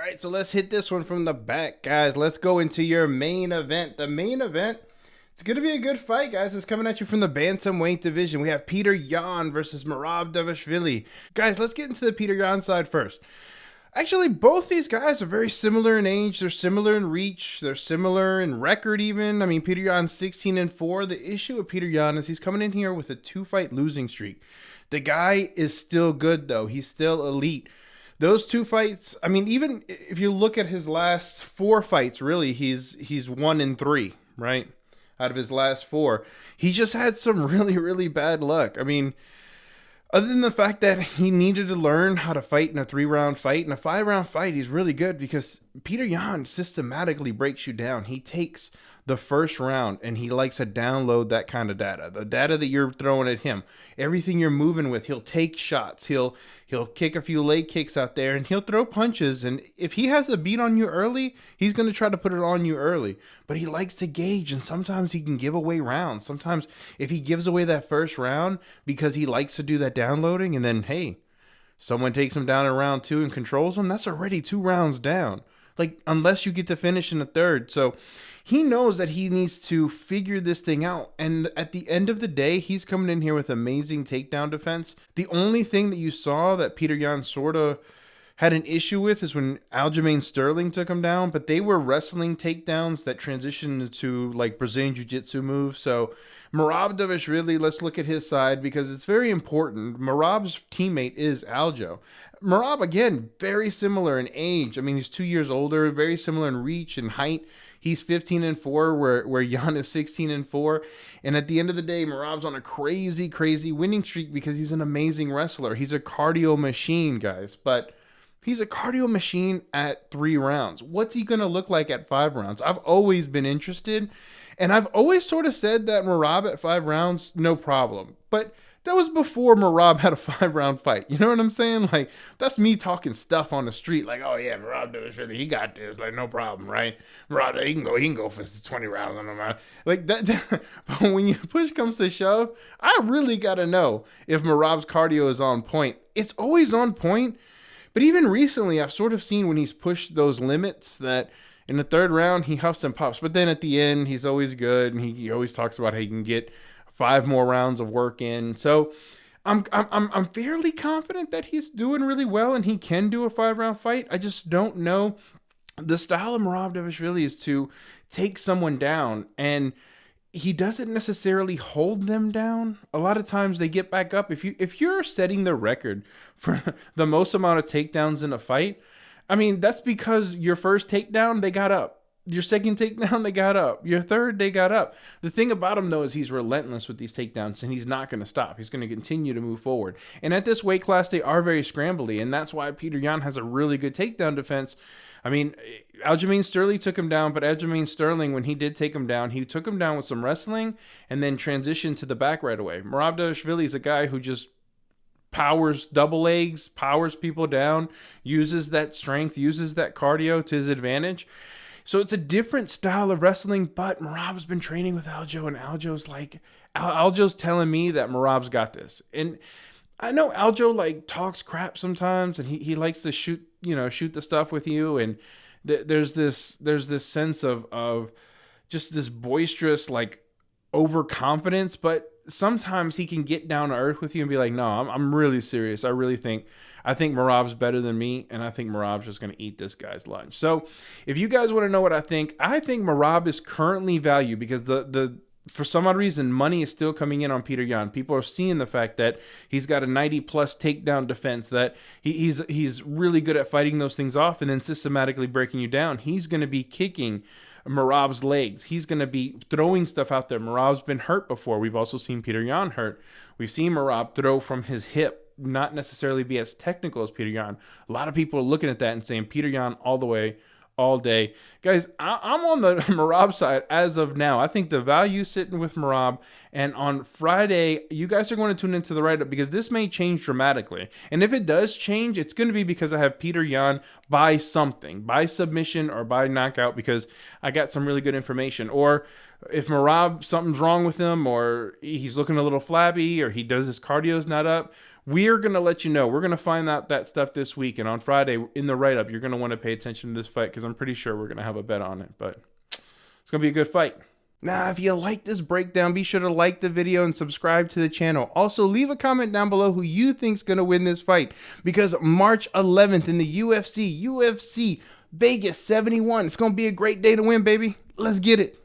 right, so let's hit this one from the back, guys. Let's go into your main event. The main event, it's going to be a good fight, guys. It's coming at you from the bantamweight division. We have Petr Yan versus Merab Dvalishvili. Guys, let's get into the Petr Yan side first. Actually, both these guys are very similar in age. They're similar in reach. They're similar in record even. I mean, Petr Yan's 16-4. The issue with Petr Yan is he's coming in here with a 2-fight losing streak. The guy is still good, though. He's still elite. Those 2 fights, I mean, even if you look at his last 4 fights, really, he's 1-3, right? Out of his last 4. He just had some really, really bad luck. I mean, other than the fact that he needed to learn how to fight in a 3-round fight, in a 5-round fight, he's really good because Petr Yan systematically breaks you down. He takes the first round and he likes to download that kind of data. The data that you're throwing at him, everything you're moving with, he'll take shots. He'll kick a few leg kicks out there and he'll throw punches. And if he has a beat on you early, he's going to try to put it on you early. But he likes to gauge, and sometimes he can give away rounds. Sometimes if he gives away that first round because he likes to do that downloading, and then, hey, someone takes him down in round 2 and controls him, that's already 2 rounds down. Like, unless you get to finish in the 3rd. So he knows that he needs to figure this thing out. And at the end of the day, he's coming in here with amazing takedown defense. The only thing that you saw that Petr Yan sort of had an issue with is when Aljamain Sterling took him down, but they were wrestling takedowns that transitioned to like Brazilian Jiu-Jitsu moves. So Merab Dvalishvili, let's look at his side because it's very important. Merab's teammate is Aljo. Merab, again, very similar in age. I mean, he's 2 years older, very similar in reach and height. He's 15-4, where Yan is 16-4. And at the end of the day, Merab's on a crazy, crazy winning streak because he's an amazing wrestler. He's a cardio machine, guys. But he's a cardio machine at 3 rounds. What's he going to look like at 5 rounds? I've always been interested. And I've always sort of said that Merab at 5 rounds, no problem. But that was before Merab had a 5-round fight. You know what I'm saying? Like, that's me talking stuff on the street. Like, oh yeah, Merab Dvalishvili, he got this. Like, no problem, right? Merab, he can go for 20 rounds on him. Like that. But when push comes to shove, I really got to know if Merab's cardio is on point. It's always on point. But even recently, I've sort of seen when he's pushed those limits that in the 3rd round, he huffs and puffs. But then at the end, he's always good. And he always talks about how he can get 5 more rounds of work in. So I'm fairly confident that he's doing really well and he can do a 5-round fight. I just don't know. The style of Merab Dvalishvili is to take someone down, and he doesn't necessarily hold them down. A lot of times they get back up. If you're setting the record for the most amount of takedowns in a fight, I mean, that's because your first takedown, they got up. Your second takedown, they got up. Your third, they got up. The thing about him, though, is he's relentless with these takedowns, and he's not going to stop. He's going to continue to move forward. And at this weight class, they are very scrambly, and that's why Petr Yan has a really good takedown defense. I mean, Aljamain Sterling took him down, but Aljamain Sterling, when he did take him down, he took him down with some wrestling and then transitioned to the back right away. Merab Dvalishvili is a guy who just powers double legs, powers people down, uses that strength, uses that cardio to his advantage. So it's a different style of wrestling, but Merab's been training with Aljo, and Aljo's telling me that Merab's got this. And I know Aljo like talks crap sometimes, and he likes to shoot the stuff with you, and there's this sense of just this boisterous like overconfidence, but sometimes he can get down to earth with you and be like, no, I'm really serious. I think Merab's better than me, and I think Merab's just going to eat this guy's lunch. So if you guys want to know what I think Merab is currently valued because for some odd reason, money is still coming in on Petr Yan. People are seeing the fact that he's got a 90-plus takedown defense, that he's really good at fighting those things off and then systematically breaking you down. He's going to be kicking Merab's legs. He's going to be throwing stuff out there. Merab's been hurt before. We've also seen Petr Yan hurt. We've seen Merab throw from his hip, not necessarily be as technical as Petr Yan. A lot of people are looking at that and saying Petr Yan all the way, all day. Guys, I'm on the Merab side as of now. I think the value sitting with Merab, and on Friday, you guys are going to tune into the write-up because this may change dramatically. And if it does change, it's going to be because I have Petr Yan by something, by submission or by knockout, because I got some really good information. Or if Merab, something's wrong with him, or he's looking a little flabby, or his cardio's not up, We're going to let you know. We're going to find out that stuff this week. And on Friday, in the write-up, you're going to want to pay attention to this fight because I'm pretty sure we're going to have a bet on it. But it's going to be a good fight. Now, if you like this breakdown, be sure to like the video and subscribe to the channel. Also, leave a comment down below who you think's going to win this fight. Because March 11th in the UFC Vegas 71, it's going to be a great day to win, baby. Let's get it.